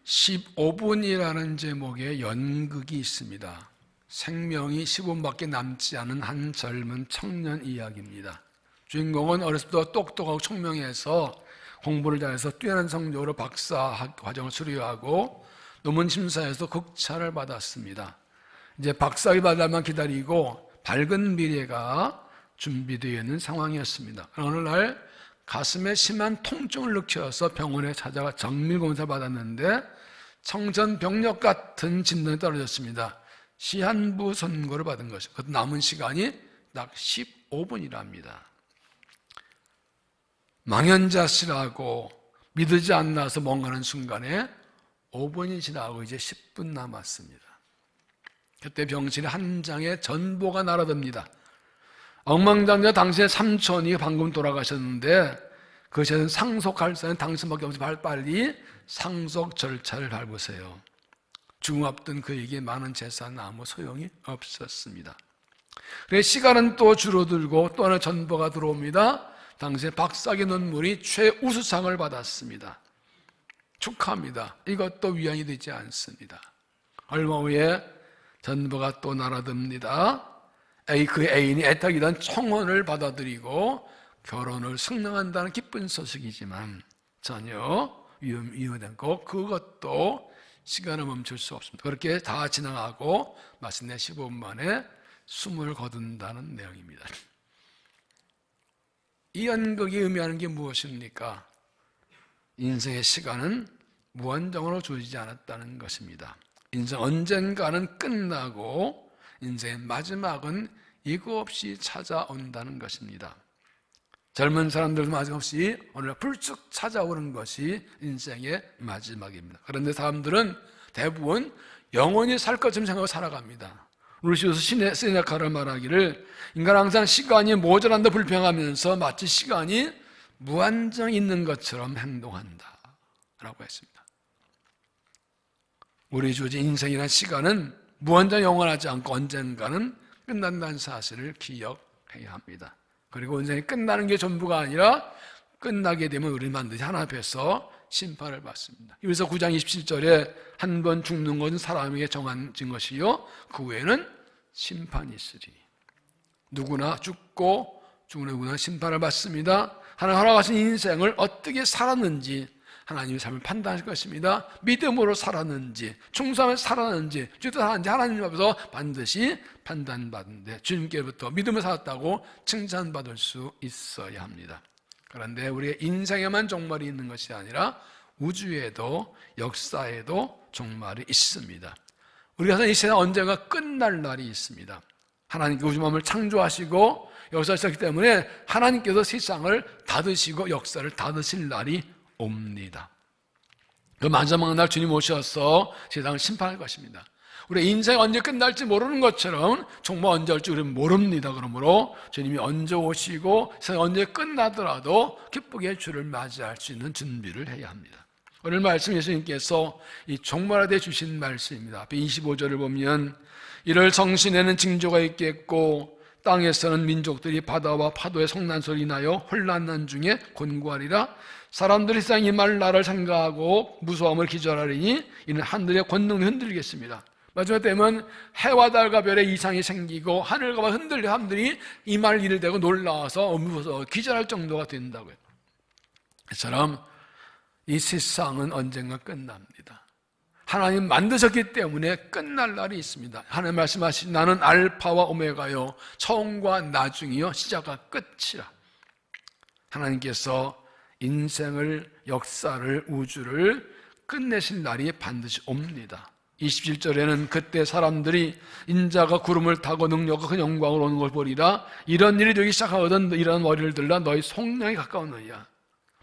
15분이라는 제목의 연극이 있습니다. 생명이 15분밖에 남지 않은 한 젊은 청년 이야기입니다. 주인공은 어렸을 때 똑똑하고 총명해서 공부를 잘해서 뛰어난 성적으로 박사 과정을 수료하고 논문 심사에서 극찬을 받았습니다. 이제 박사를 받아만 기다리고 밝은 미래가 준비되어 있는 상황이었습니다. 어느 날 가슴에 심한 통증을 느껴서 병원에 찾아가 정밀검사를 받았는데 청천벽력 같은 진단이 떨어졌습니다. 시한부 선고를 받은 것이죠. 그 남은 시간이 딱 15분이랍니다. 망연자실하고 믿으지 않나서 멍하는 순간에 5분이 지나고 이제 10분 남았습니다. 그때 병실에 한 장의 전보가 날아듭니다. 억망장자 당신의 삼촌이 방금 돌아가셨는데 그것에는 상속할 사람은 당신밖에 없어서 빨리 상속 절차를 밟으세요. 죽음 앞둔 그에게 많은 재산은 아무 소용이 없었습니다. 그래서 시간은 또 줄어들고 또 하나 전보가 들어옵니다. 당시에 박사학위 논문이 최우수상을 받았습니다. 축하합니다. 이것도 위안이 되지 않습니다. 얼마 후에 전보가 또 날아듭니다. 그 애인이 애타게던 청혼을 받아들이고 결혼을 승낙한다는 기쁜 소식이지만 전혀 위험하고 그것도 시간을 멈출 수 없습니다. 그렇게 다 지나가고 마침내 15분 만에 숨을 거둔다는 내용입니다. 이 연극이 의미하는 게 무엇입니까? 인생의 시간은 무한정으로 주어지지 않았다는 것입니다. 인생 언젠가는 끝나고 인생의 마지막은 이거 없이 찾아온다는 것입니다. 젊은 사람들도 마지막없이 오늘 불쑥 찾아오는 것이 인생의 마지막입니다. 그런데 사람들은 대부분 영원히 살 것처럼 생각하고 살아갑니다. 루시우스 시네카가 말하기를 인간은 항상 시간이 모자란다 불평하면서 마치 시간이 무한정 있는 것처럼 행동한다 라고 했습니다. 우리 주어진 인생이라는 시간은 무한정 영원하지 않고 언젠가는 끝난다는 사실을 기억해야 합니다. 그리고 인생이 끝나는 게 전부가 아니라 끝나게 되면 우리는 반드시 하나님 앞에서 심판을 받습니다. 그래서 9장 27절에 한 번 죽는 것은 사람에게 정해진 것이요 그 후에는 심판이 있으리. 누구나 죽고 죽는 누구나 심판을 받습니다. 하나님 허락하신 인생을 어떻게 살았는지 하나님의 삶을 판단하실 것입니다. 믿음으로 살았는지 충성하며 살았는지 주도 살았는지 하나님 앞에서 반드시 판단받는데 주님께로부터 믿음을 살았다고 칭찬받을 수 있어야 합니다. 그런데 우리의 인생에만 종말이 있는 것이 아니라 우주에도 역사에도 종말이 있습니다. 우리가 사는 이 세상 언젠가 끝날 날이 있습니다. 하나님께 우주 만물을 창조하시고 역사하셨기 때문에 하나님께서 세상을 닫으시고 역사를 닫으실 날이 옵니다. 그 마지막 날 주님 오셔서 세상을 심판할 것입니다. 우리 인생이 언제 끝날지 모르는 것처럼 정말 언제 올지 우리는 모릅니다. 그러므로 주님이 언제 오시고 세상이 언제 끝나더라도 기쁘게 주를 맞이할 수 있는 준비를 해야 합니다. 오늘 말씀 예수님께서 이 종말에 주신 말씀입니다. 앞에 25절을 보면 이를 성신에는 징조가 있겠고 땅에서는 민족들이 바다와 파도의 성난소리 나여 혼란난 중에 곤고하리라. 사람들이 세상 이 말 나를 생각하고 무서움을 기절하리니 이는 하늘의 권능이 흔들리겠습니다. 마지막 때면 해와 달과 별의 이상이 생기고 하늘과 바다 흔들려 사람들이 이 말 일을 대고 놀라워서 무서워 기절할 정도가 된다고요. 이처럼 이 세상은 언젠가 끝납니다. 하나님 만드셨기 때문에 끝날 날이 있습니다. 하나님 말씀하신 나는 알파와 오메가요 처음과 나중이요 시작과 끝이라. 하나님께서 인생을 역사를 우주를 끝내실 날이 반드시 옵니다. 27절에는 그때 사람들이 인자가 구름을 타고 능력과 그 영광으로 오는 걸 보리라. 이런 일이 되기 시작하거든 이런 머리를 들라 너희 속량이 가까웠느냐.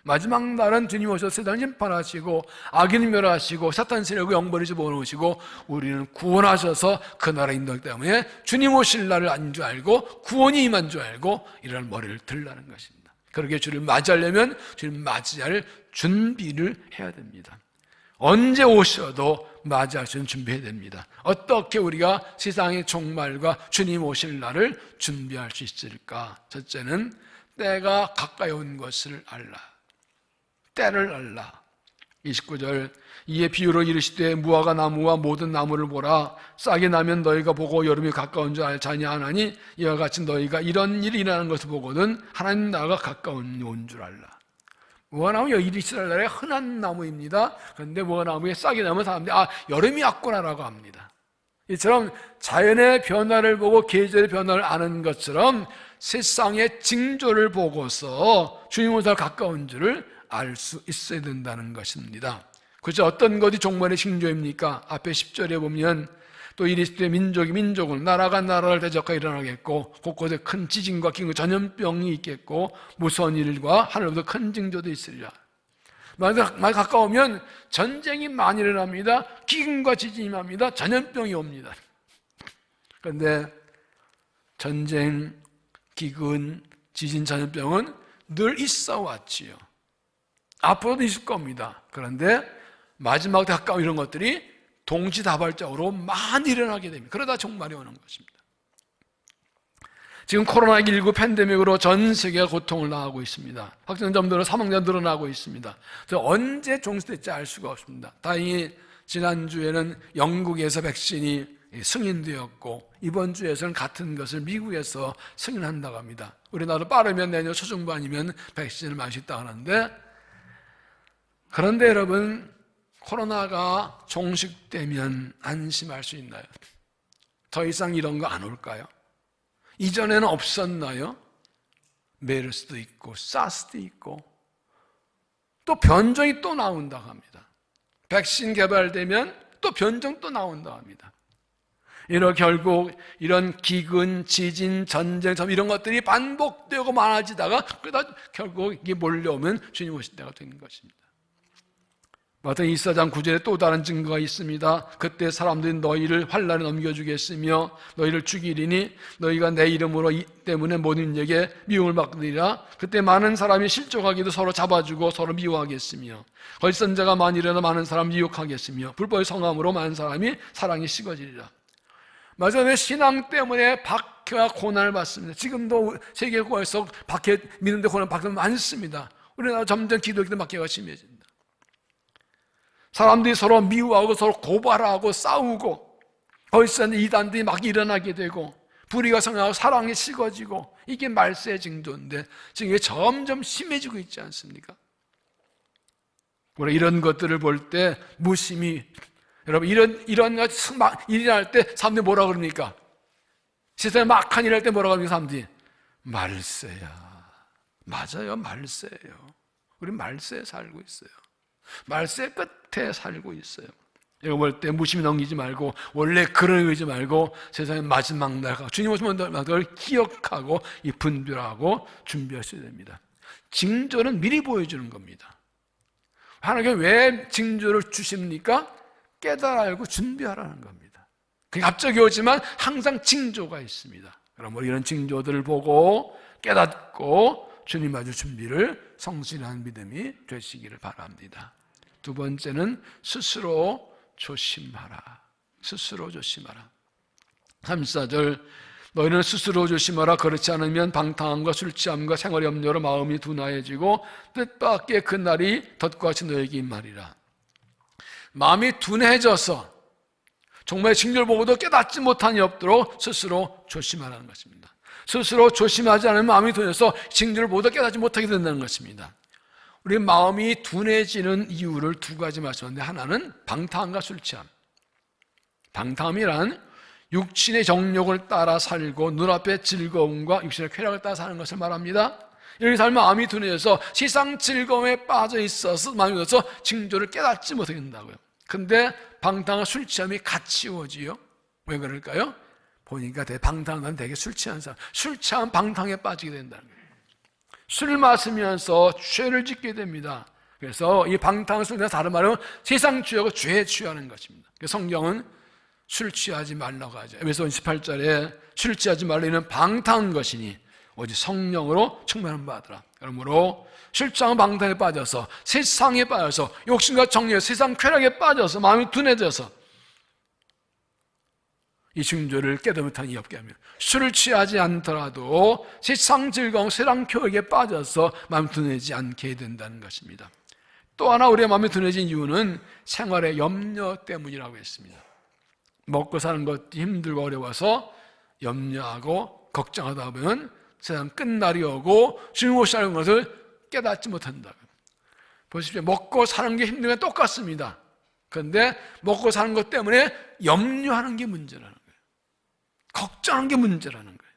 마지막 날은 주님 오셔서 세상을 심판하시고 악인을 멸하시고 사탄 세력을 영벌이 집어넣으시고 우리는 구원하셔서 그 나라에 인도하기 때문에 주님 오실 날을 안 줄 알고 구원이 임한 줄 알고 이런 머리를 들라는 것입니다. 그렇게 주를 맞이하려면 주님 맞이할 준비를 해야 됩니다. 언제 오셔도 맞이할 수 있는 준비해야 됩니다. 어떻게 우리가 세상의 종말과 주님 오실 날을 준비할 수 있을까? 첫째는 때가 가까이 온 것을 알라. 때를 알라. 29절 이에 비유로 이르시되 무화과 나무와 모든 나무를 보라 싹이 나면 너희가 보고 여름이 가까운 줄 알자냐 하나니 이와 같이 너희가 이런 일이 일어나는 것을 보거든 하나님 나라가 가까운 온 줄 알라. 무화과나무 이스라엘 나라의 흔한 나무입니다. 그런데 무화과나무에 싹이 나면 사람들이 여름이 왔구나라고 합니다. 이처럼 자연의 변화를 보고 계절의 변화를 아는 것처럼 세상의 징조를 보고서 주님 오사 가까운 줄을 알 수 있어야 된다는 것입니다. 그저 어떤 것이 종말의 징조입니까? 앞에 10절에 보면 또 이리스도의 민족이 민족을 나라가 나라를 대적하여 일어나겠고 곳곳에 큰 지진과 기근 전염병이 있겠고 무서운 일과 하늘로부터 큰 징조도 있으리라. 많이 가까우면 전쟁이 많이 일어납니다. 기근과 지진이 납니다. 전염병이 옵니다. 그런데 전쟁, 기근, 지진, 전염병은 늘 있어 왔지요. 앞으로도 있을 겁니다. 그런데 마지막 가까운 이런 것들이 동시다발적으로 많이 일어나게 됩니다. 그러다 종말이 오는 것입니다. 지금 코로나19 팬데믹으로 전 세계가 고통을 당하고 있습니다. 확진자들은 사망자 늘어나고 있습니다. 그래서 언제 종식될지 알 수가 없습니다. 다행히 지난주에는 영국에서 백신이 승인되었고 이번 주에서는 같은 것을 미국에서 승인한다고 합니다. 우리나라도 빠르면 내년 초중반이면 백신을 맞을 수 있다고 하는데 그런데 여러분 코로나가 종식되면 안심할 수 있나요? 더 이상 이런 거 안 올까요? 이전에는 없었나요? 메르스도 있고 사스도 있고 또 변종이 또 나온다고 합니다. 백신 개발되면 또 변종 또 나온다고 합니다. 이런 결국 이런 기근, 지진, 전쟁 이런 것들이 반복되고 많아지다가 그러다 결국 이게 몰려오면 주님 오실 때가 되는 것입니다. 마태복음 24장 9절에 또 다른 증거가 있습니다. 그때 사람들이 너희를 환난에 넘겨주겠으며 너희를 죽이리니 너희가 내 이름으로 때문에 모든 이에게 미움을 받으리라. 그때 많은 사람이 실족하기도 서로 잡아주고 서로 미워하겠으며 거짓 선자가 많이 일어나 많은 사람 미혹하겠으며 불법의 성함으로 많은 사람이 사랑이 식어지리라. 맞아요. 신앙 때문에 박해와 고난을 받습니다. 지금도 세계국가에서 박해 믿는데 고난 받는 많습니다. 우리나라 점점 기독교 박해가 심해집니다. 사람들이 서로 미워하고 서로 고발하고 싸우고 거기서 이단들이 막 일어나게 되고 불의가 성행하고 사랑이 식어지고 이게 말세의 징조인데 지금 이게 점점 심해지고 있지 않습니까? 우리 이런 것들을 볼 때 무심히 여러분 이런 일이 날 때 사람들이 뭐라 그럽니까? 세상에 막한 일 할 때 뭐라 그럽니까 사람들이? 말세야. 맞아요, 말세예요. 우리 말세에 살고 있어요. 말세 끝에 살고 있어요. 이거 볼 때 무심히 넘기지 말고 원래 그런 의지 말고 세상의 마지막 날 주님 오시면 그걸 기억하고 이 분별하고 준비하셔야 됩니다. 징조는 미리 보여주는 겁니다. 하나님께 왜 징조를 주십니까? 깨달아 알고 준비하라는 겁니다. 그게 갑자기 오지만 항상 징조가 있습니다. 그럼 우리 이런 징조들을 보고 깨닫고 주님 맞을 준비를 성실한 믿음이 되시기를 바랍니다. 두 번째는 스스로 조심하라. 스스로 조심하라. 34절 너희는 스스로 조심하라. 그렇지 않으면 방탕함과 술취함과 생활의 염려로 마음이 둔하여지고 뜻밖의 그 날이 덫과 같이 너에게 임하리라. 마음이 둔해져서 정말 징조를 보고도 깨닫지 못함이 없도록 스스로 조심하라는 것입니다. 스스로 조심하지 않으면 마음이 둔해서 징조를 보고도 깨닫지 못하게 된다는 것입니다. 우리 마음이 둔해지는 이유를 두 가지 말씀하셨는데 하나는 방탕함과 술취함. 방탕함이란 육신의 정욕을 따라 살고 눈앞의 즐거움과 육신의 쾌락을 따라 사는 것을 말합니다. 이렇게 살면 마음이 둔해져서 세상 즐거움에 빠져 있어서 마음이 둔해서 징조를 깨닫지 못하게 된다고요. 근데 방탕과 술 취함이 같이 오지요. 왜 그럴까요? 보니까 방탕은 되게 술 취한 사람, 술 취한 방탕에 빠지게 된다는 거예요. 술을 마시면서 죄를 짓게 됩니다. 그래서 이 방탕 술은 다른 말로 세상 취하고 죄에 취하는 것입니다. 성경은 술 취하지 말라고 하죠. 에베소서 18절에 술 취하지 말라 이는 방탕한 것이니 오직 성령으로 충만한 바더라. 그러므로 술 취한 방탕에 빠져서 세상에 빠져서 욕심과 정욕, 세상 쾌락에 빠져서 마음이 둔해져서 이 징조를 깨닫지 못한 이 없게 하면 술을 취하지 않더라도 세상 즐거움, 세상 교육에 빠져서 마음 둔해지지 않게 된다는 것입니다. 또 하나 우리의 마음이 둔해진 이유는 생활의 염려 때문이라고 했습니다. 먹고 사는 것도 힘들고 어려워서 염려하고 걱정하다 보면 세상 끝날이 오고 주님 오시는 것을 깨닫지 못한다. 보십시오. 먹고 사는 게 힘들면 똑같습니다. 그런데 먹고 사는 것 때문에 염려하는 게 문제라는 거예요. 걱정하는 게 문제라는 거예요.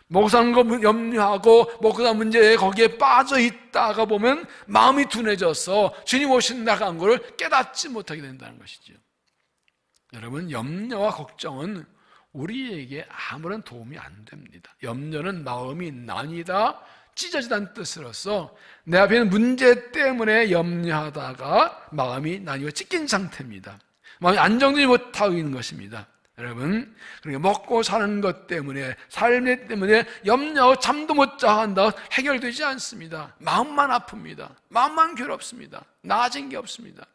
먹고 사는 거 염려하고 먹고 사는 문제에 거기에 빠져 있다가 보면 마음이 둔해져서 주님 오신다고 한 것을 깨닫지 못하게 된다는 것이죠. 여러분, 염려와 걱정은 우리에게 아무런 도움이 안 됩니다. 염려는 마음이 나뉘다 찢어지다는 뜻으로서 내 앞에 있는 문제 때문에 염려하다가 마음이 나뉘어 찢긴 상태입니다. 마음이 안정되지 못하고 있는 것입니다. 여러분, 그러니까 먹고 사는 것 때문에 삶 때문에 염려하고 잠도 못 자 한다고 해결되지 않습니다. 마음만 아픕니다. 마음만 괴롭습니다. 나아진 게 없습니다.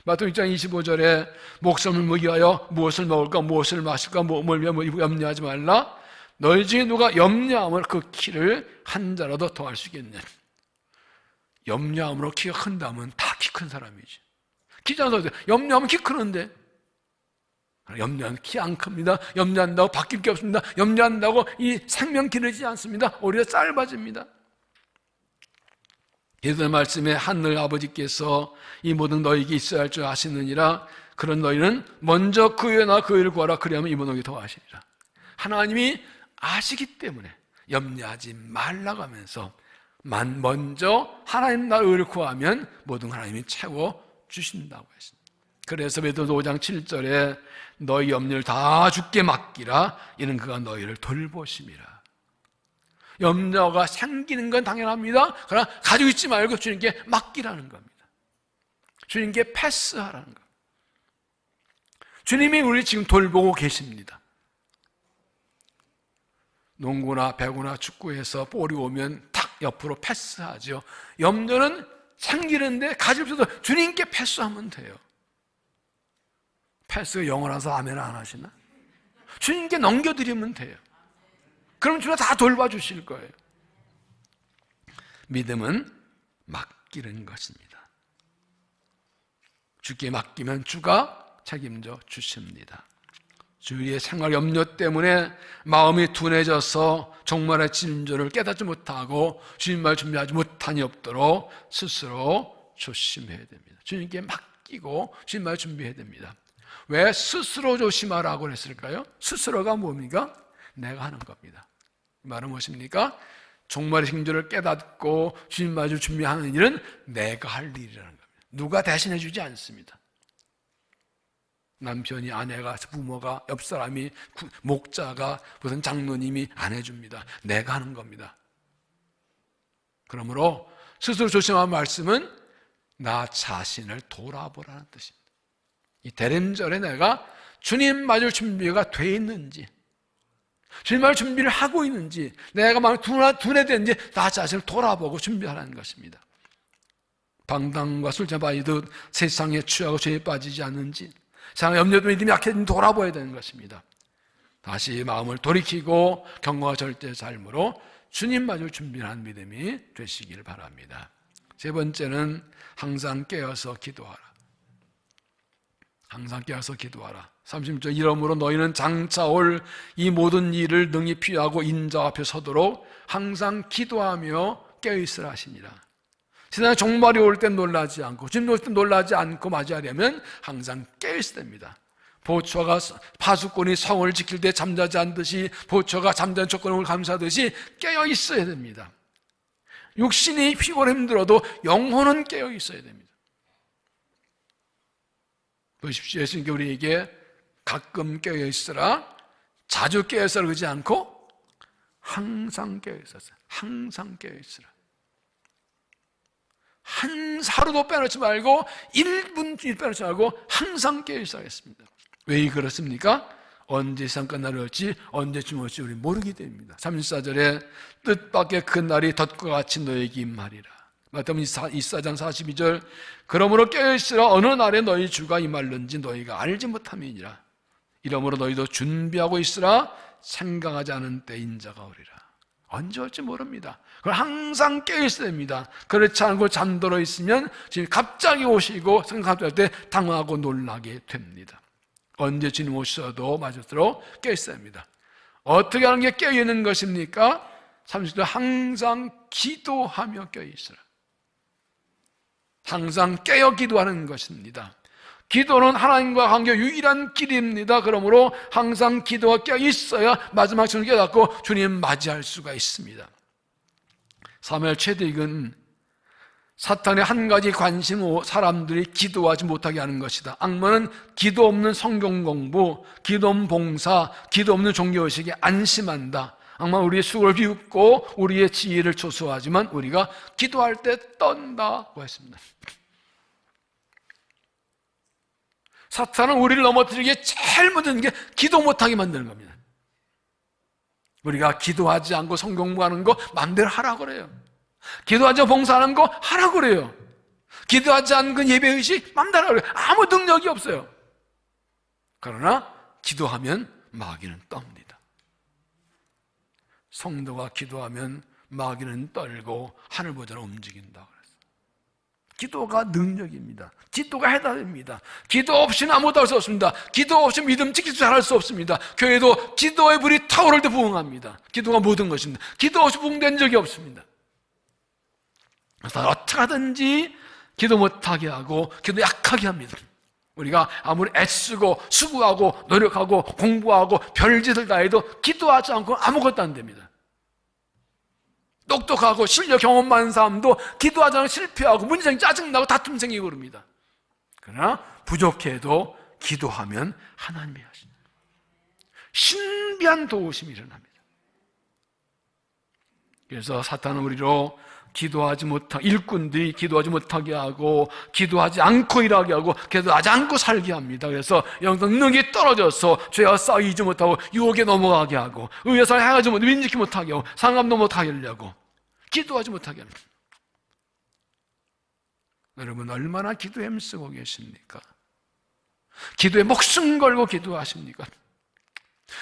마태복음 6장 25절에 목숨을 위하여 무엇을 먹을까 무엇을 마실까 뭘 염려하지 말라. 너희 중에 누가 염려함으로 그 키를 한 자라도 더할 수 있겠냐. 염려함으로 키가 큰다면 다 키 큰 사람이지. 키 작은 사람들 염려하면 키 크는데, 염려하면 키 안 큽니다. 염려한다고 바뀔 게 없습니다. 염려한다고 이 생명 기르지 않습니다. 오히려 짧아집니다. 예수의 말씀에 하늘 아버지께서 이 모든 너희에게 있어야 할 줄 아시느니라. 그런 너희는 먼저 그 의나 그 의를 구하라. 그리하면 이 모든 게 더하시리라. 하나님이 아시기 때문에 염려하지 말라고 하면서 먼저 하나님 나라의 의를 구하면 모든 하나님이 채워 주신다고 했습니다. 그래서 베드로서 5장 7절에 너희 염려를 다 주께 맡기라. 이는 그가 너희를 돌보심이라. 염려가 생기는 건 당연합니다. 그러나 가지고 있지 말고 주님께 맡기라는 겁니다. 주님께 패스하라는 겁니다. 주님이 우리 지금 돌보고 계십니다. 농구나 배구나 축구에서 볼이 오면 탁 옆으로 패스하죠. 염려는 생기는데 가질 수 없어도 주님께 패스하면 돼요. 패스가 영어라서 아멘 안 하시나? 주님께 넘겨드리면 돼요. 그럼 주가 다 돌봐주실 거예요. 믿음은 맡기는 것입니다. 주께 맡기면 주가 책임져 주십니다. 주위의 생활 염려 때문에 마음이 둔해져서 종말의 진조를 깨닫지 못하고 주님 말 준비하지 못하니 없도록 스스로 조심해야 됩니다. 주님께 맡기고 주님 말 준비해야 됩니다. 왜 스스로 조심하라고 했을까요? 스스로가 뭡니까? 내가 하는 겁니다. 이 말은 무엇입니까? 종말의 징조를 깨닫고 주님 맞을 준비하는 일은 내가 할 일이라는 겁니다. 누가 대신해 주지 않습니다. 남편이, 아내가, 부모가, 옆 사람이, 목자가, 무슨 장로님이 안 해줍니다. 내가 하는 겁니다. 그러므로 스스로 조심하는 말씀은 나 자신을 돌아보라는 뜻입니다. 이 대림절에 내가 주님 맞을 준비가 돼 있는지, 주님 맞을 준비를 하고 있는지, 내가 마음이 둔해되는지 나 자신을 돌아보고 준비하라는 것입니다. 방당과 술잔 빠지듯 세상에 취하고 죄에 빠지지 않는지, 세상 염려도 믿음이 약해진 돌아보아야 되는 것입니다. 다시 마음을 돌이키고 경건과 절대 삶으로 주님 맞을 준비한 믿음이 되시기를 바랍니다. 세 번째는 항상 깨어서 기도하라. 항상 깨어서 기도하라. 30절 이러므로 너희는 장차 올 이 모든 일을 능히 피하고 인자 앞에 서도록 항상 기도하며 깨어있으라 하시니라. 세상에 종말이 올 땐 놀라지 않고 주님 올 땐 놀라지 않고 맞이하려면 항상 깨어있어야 됩니다. 보초가 파수꾼이 성을 지킬 때 잠자지 않듯이 보초가 잠자는 조건을 감사하듯이 깨어있어야 됩니다. 육신이 피곤 힘들어도 영혼은 깨어있어야 됩니다. 보십시오. 예수님께 우리에게 가끔 깨어있으라, 자주 깨어있으라 그러지 않고 항상 깨어있었어요. 항상 깨어있으라. 한 하루도 빼놓지 말고 1분 빼놓지 말고 항상 깨어있어야 했습니다. 왜 그렇습니까? 언제 세상 끝날지 언제쯤 올지 우리 모르기 때문입니다. 34절에 뜻밖의 그 날이 덫과 같이 너에게 임하리라. 마태복음 24장 42절 그러므로 깨어있으라. 어느 날에 너희 주가 임할는지 너희가 알지 못함이니라. 이러므로 너희도 준비하고 있으라. 생각하지 않은 때 인자가 오리라. 언제 올지 모릅니다. 그걸 항상 깨어있어야 됩니다. 그렇지 않고 잠들어 있으면 지금 갑자기 오시고 생각할 때 당황하고 놀라게 됩니다. 언제 주님 오셔도 맞을수록 깨어있어야 합니다. 어떻게 하는 게 깨어있는 것입니까? 30절 항상 기도하며 깨어있으라. 항상 깨어 기도하는 것입니다. 기도는 하나님과 관계 유일한 길입니다. 그러므로 항상 기도가 깨어있어야 마지막 주님 깨닫고 주님 맞이할 수가 있습니다. 사무엘 최대익은 사탄의 한 가지 관심으로 사람들이 기도하지 못하게 하는 것이다. 악마는 기도 없는 성경 공부, 기도 없는 봉사, 기도 없는 종교의식에 안심한다. 악마는 우리의 수고를 비웃고 우리의 지혜를 조소하지만 우리가 기도할 때 떤다고 했습니다. 사탄은 우리를 넘어뜨리기에 제일 먼저 게 기도 못하게 만드는 겁니다. 우리가 기도하지 않고 성경 공부하는 거 마음대로 하라고 그래요. 기도하지 않고 봉사하는 거 하라고 그래요. 기도하지 않은 예배의식 마음대로 하라고 그래요. 아무 능력이 없어요. 그러나 기도하면 마귀는 떱니다. 성도가 기도하면 마귀는 떨고 하늘보좌로 움직인다 그랬어요. 기도가 능력입니다. 기도가 해답입니다. 기도 없이는 아무것도 할 수 없습니다. 기도 없이 믿음 지키지 잘할 수 없습니다. 교회도 기도의 불이 타오를 때 부흥합니다. 기도가 모든 것입니다. 기도 없이 부흥된 적이 없습니다. 그래서 어떻게 하든지 기도 못하게 하고 기도 약하게 합니다. 우리가 아무리 애쓰고 수고하고 노력하고 공부하고 별짓을 다 해도 기도하지 않고 아무것도 안 됩니다. 똑똑하고 실력 경험 많은 사람도 기도하지 않고 실패하고 문제생기 짜증나고 다툼 생기고 그럽니다. 그러나 부족해도 기도하면 하나님이 하십니다. 신비한 도우심이 일어납니다. 그래서 사탄은 우리로 기도하지 못한 일꾼들이 기도하지 못하게 하고 기도하지 않고 일하게 하고 기도하지 않고 살게 합니다. 그래서 영성 능력이 떨어져서 죄와 쌓이지 못하고 유혹에 넘어가게 하고 의에서 향하지 못하고 민지키 못하게 하고 상감도 못하게 하려고 기도하지 못하게 합니다. 여러분 얼마나 기도에 힘쓰고 계십니까? 기도에 목숨 걸고 기도하십니까?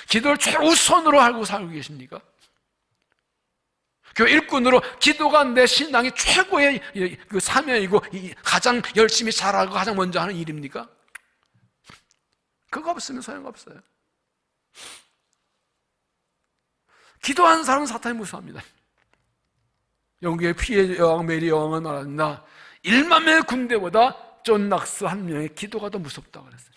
기도를 최우선으로 하고 살고 계십니까? 교회 일꾼으로 기도가 내 신앙의 최고의 그 사명이고 가장 열심히 잘하고 가장 먼저 하는 일입니까? 그거 없으면 소용없어요. 기도하는 사람은 사탄이 무서워합니다. 영국의 피해 여왕 메리 여왕은 말한다. 1만 명의 군대보다 존 낙스 한 명의 기도가 더 무섭다고 그랬어요.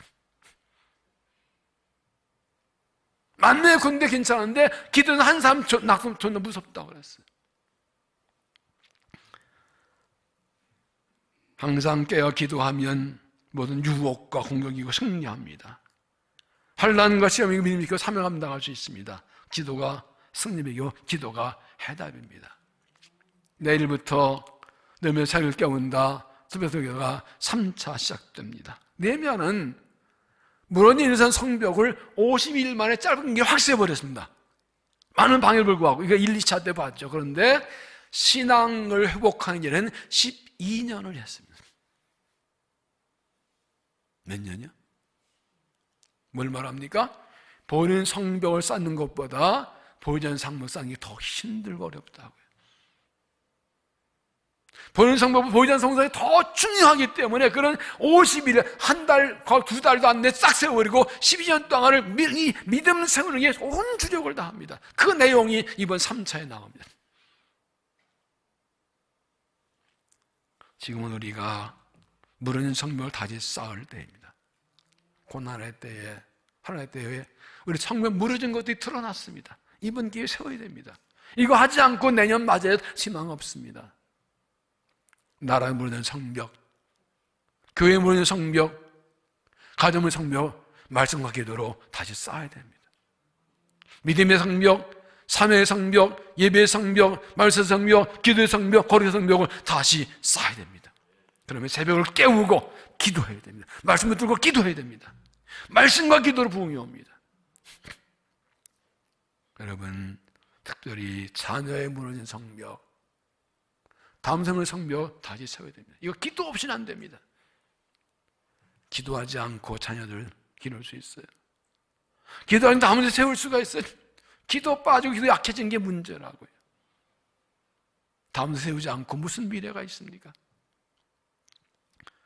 10,000명의 군대 괜찮은데 기도는 한 사람 낙스 존나 무섭다고 그랬어요. 항상 깨어 기도하면 모든 유혹과 공격이고 승리합니다. 환난과 시험이고 믿음이 있고 사명함 당할 수 있습니다. 기도가 승리이고 기도가 해답입니다. 내일부터 내면 새벽을 깨운다 새벽기도가 3차 시작됩니다. 내면은 무너진 인산 성벽을 50일 만에 짧은 게 확세해버렸습니다. 많은 방해를 불구하고 이거 1, 2차 때 봤죠. 그런데 신앙을 회복하는 일에는 12년을 했습니다. 몇 년이요? 뭘 말합니까? 보이는 성벽을 쌓는 것보다 보이지 않는 성벽을 쌓는 게 더 힘들고 어렵다고요. 보이는 성벽보다 보이지 않는 성벽이 더 중요하기 때문에 그런 50일, 한 달, 2달도 안 돼 싹 세워버리고 12년 동안을 믿음 세우는 게 온 주력을 다합니다. 그 내용이 이번 3차에 나옵니다. 지금은 우리가 무너진 성벽을 다시 쌓을 때입니다. 고난의 때에, 하나님의 때에 우리 성벽 무너진 것들이 드러났습니다. 이번 기회에 세워야 됩니다. 이거 하지 않고 내년 맞이해도 희망 없습니다. 나라의 무너진 성벽, 교회의 무너진 성벽, 가정의 성벽, 말씀과 기도로 다시 쌓아야 됩니다. 믿음의 성벽, 사명의 성벽, 예배의 성벽, 말씀의 성벽, 기도의 성벽, 거리의 성벽을 다시 쌓아야 됩니다. 그러면 새벽을 깨우고 기도해야 됩니다. 말씀을 들고 기도해야 됩니다. 말씀과 기도로 부흥이 옵니다. 여러분, 특별히 자녀의 무너진 성벽, 다음 생의 성벽 다시 세워야 됩니다. 이거 기도 없이는 안 됩니다. 기도하지 않고 자녀들 기를 수 있어요. 기도하는데 아무데나 세울 수가 있어요. 기도 빠지고 기도 약해진 게 문제라고요. 담 세우지 않고 무슨 미래가 있습니까?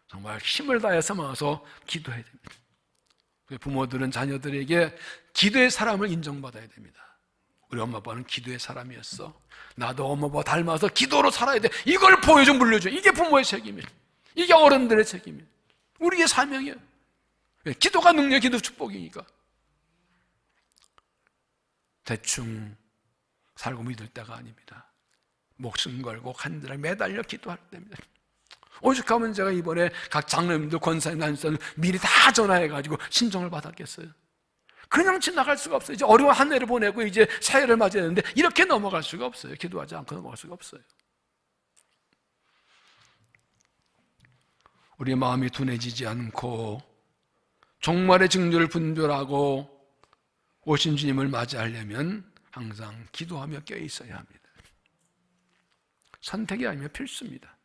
정말 힘을 다해서 모아서 기도해야 됩니다. 부모들은 자녀들에게 기도의 사람을 인정받아야 됩니다. 우리 엄마 아빠는 기도의 사람이었어. 나도 엄마 아빠 닮아서 기도로 살아야 돼. 이걸 보여줘, 물려줘. 이게 부모의 책임이에요. 이게 어른들의 책임이에요. 우리의 사명이에요. 기도가 능력, 기도 축복이니까. 대충 살고 믿을 때가 아닙니다. 목숨 걸고 간절하게 매달려 기도할 때입니다. 오죽하면 제가 이번에 각 장로님들, 권사님, 난수사님 미리 다 전화해가지고 신청을 받았겠어요. 그냥 지나갈 수가 없어요. 이제 어려운 한 해를 보내고 이제 새해를 맞이해야 되는데 이렇게 넘어갈 수가 없어요. 기도하지 않고 넘어갈 수가 없어요. 우리의 마음이 둔해지지 않고 종말의 징조를 분별하고 오신 주님을 맞이하려면 항상 기도하며 껴 있어야 합니다. 선택이 아니면 필수입니다.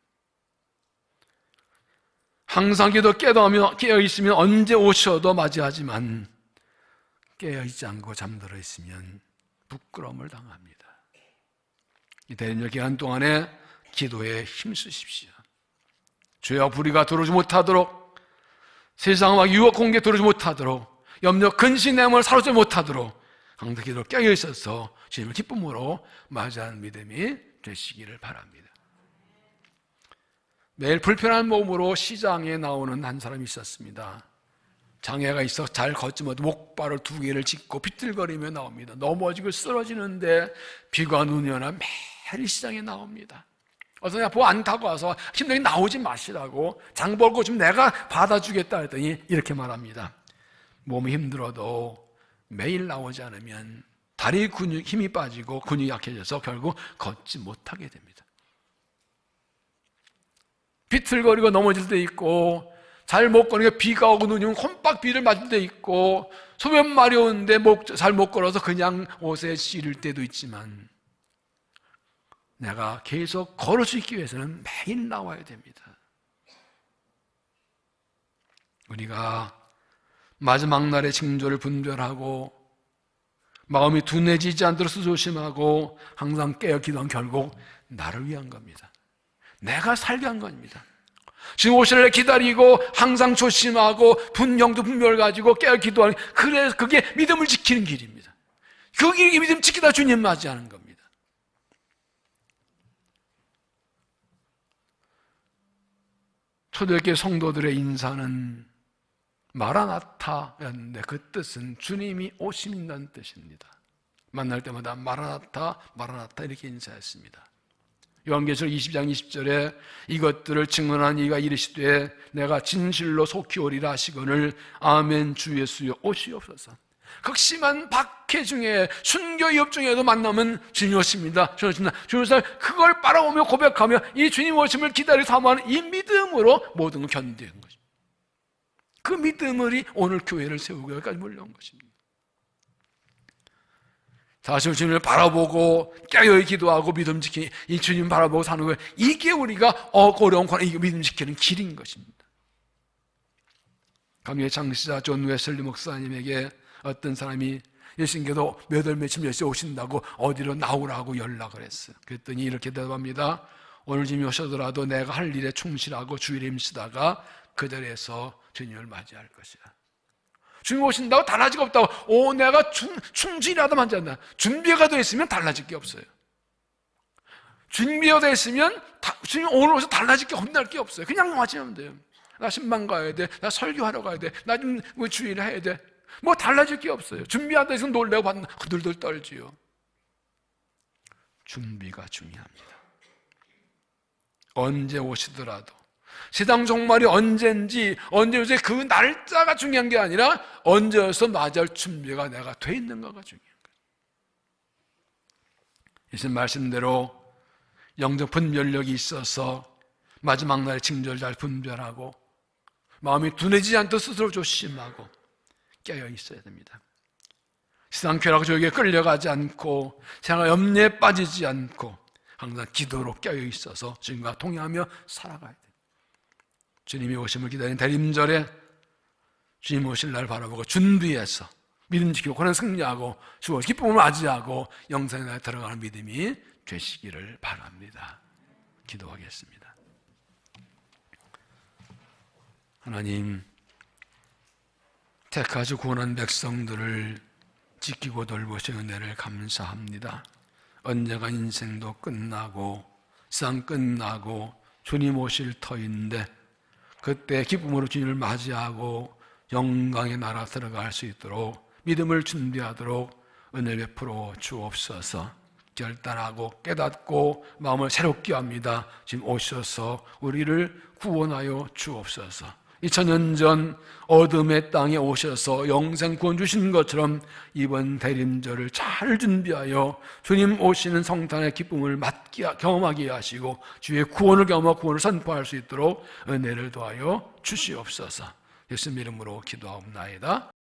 항상 기도 깨어 있으면 언제 오셔도 맞이하지만 깨어 있지 않고 잠들어 있으면 부끄러움을 당합니다. 이 대련절 기간 동안에 기도에 힘쓰십시오. 죄와 불의가 들어오지 못하도록, 세상과 유혹 공개 들어오지 못하도록, 염려 근심함을 사로잡지 못하도록 항상 기도로 깨어 있어서 주님을 기쁨으로 맞이하는 믿음이 되시기를 바랍니다. 매일 불편한 몸으로 시장에 나오는 한 사람이 있었습니다. 장애가 있어 잘 걷지 못해 목발을 2개를 짚고 비틀거리며 나옵니다. 넘어지고 쓰러지는데 비가 눈이 오나 매일 시장에 나옵니다. 어서 그냥 보고 안 타고 와서 힘들게 나오지 마시라고, 장 벌고 좀 내가 받아주겠다 했더니 이렇게 말합니다. 몸이 힘들어도 매일 나오지 않으면 다리 근육 힘이 빠지고 근육이 약해져서 결국 걷지 못하게 됩니다. 비틀거리고 넘어질 때 있고, 잘 못 걸으니까 비가 오고 눈이 오면 홈박 비를 맞을 때 있고, 소변 마려운데 잘 못 걸어서 그냥 옷에 씌를 때도 있지만, 내가 계속 걸을 수 있기 위해서는 매일 나와야 됩니다. 우리가 마지막 날의 징조를 분별하고 마음이 둔해지지 않도록 조심하고 항상 깨어 기도한 결국 나를 위한 겁니다. 내가 살게 한 겁니다. 지금 오시를 기다리고 항상 조심하고 분명도 분별 가지고 깨어 기도하는, 그래서 그게 믿음을 지키는 길입니다. 그 길이 믿음 지키다 주님 맞이하는 겁니다. 초대교회 성도들의 인사는 마라나타였는데 그 뜻은 주님이 오신다는 뜻입니다. 만날 때마다 마라나타, 마라나타 이렇게 인사했습니다. 요한계시록 20장 20절에 이것들을 증언한 이가 이르시되 내가 진실로 속히 오리라 하시거늘 아멘 주 예수여 오시옵소서. 극심한 박해 중에 순교 위협 중에도 만나면 주님 오십니다. 주님 오십니다. 그걸 바라보며 고백하며 이 주님 오심을 기다려 사모하는 이 믿음으로 모든 걸 견디는 것입니다. 그 믿음이 오늘 교회를 세우고 여기까지 몰려온 것입니다. 사실 주님을 바라보고 깨어이 기도하고 믿음 지키는 이 주님 바라보고 사는 거예요. 이게 우리가 어려운 고난, 이게 믿음 지키는 길인 것입니다. 감리의 창시자 존 웨슬리 목사님에게 어떤 사람이 예수님께서 몇 월 며칠 몇 시에 오신다고 어디로 나오라고 연락을 했어요. 그랬더니 이렇게 대답합니다. 오늘 주님이 오셔더라도 내가 할 일에 충실하고 주일에 임시다가 그 자리에서 주님을 맞이할 것이야. 주님 오신다고 달라질 게 없다고. 내가 충실하다 만지 않나. 준비가 되어 있으면 달라질 게 없어요. 준비가 되어 있으면 주님 오늘 오셔서 달라질 게 혼날 게 없어요. 그냥 맞이하면 돼요. 나 신방 가야 돼. 나 설교하러 가야 돼. 나 좀 주일에 해야 돼. 뭐 달라질 게 없어요. 준비하다 해서 놀래고 흔들들 떨지요. 준비가 중요합니다. 언제 오시더라도 세상 종말이 언제인지 언제 오지 그 날짜가 중요한 게 아니라 언제 와서 맞이할 준비가 내가 돼 있는가가 중요한 거예요. 예수님 말씀대로 영적 분별력이 있어서 마지막 날의 징조를 잘 분별하고 마음이 둔해지지 않도록 스스로 조심하고 깨어 있어야 됩니다. 세상 쾌락 조역에 끌려가지 않고 세상 염려에 빠지지 않고 항상 기도로 깨어 있어서 주님과 동행하며 살아가야 돼요. 주님이 오심을 기다리는 대림절에 주님 오실 날 바라보고 준비해서 믿음 지키고 고난 승리하고 주어 기쁨을 맞이하고 영생에 들어가는 믿음이 되시기를 바랍니다. 기도하겠습니다. 하나님, 택하시 구원한 백성들을 지키고 돌보신 은혜를 감사합니다. 언젠가 인생도 끝나고 세상 끝나고 주님 오실 터인데 그때 기쁨으로 주님을 맞이하고 영광의 나라 들어갈 수 있도록 믿음을 준비하도록 은혜 베풀어 주옵소서. 결단하고 깨닫고 마음을 새롭게 합니다. 지금 오셔서 우리를 구원하여 주옵소서. 2000년 전 어둠의 땅에 오셔서 영생 구원 주신 것처럼 이번 대림절을 잘 준비하여 주님 오시는 성탄의 기쁨을 경험하게 하시고 주의 구원을 경험하고 구원을 선포할 수 있도록 은혜를 더하여 주시옵소서. 예수님 이름으로 기도하옵나이다.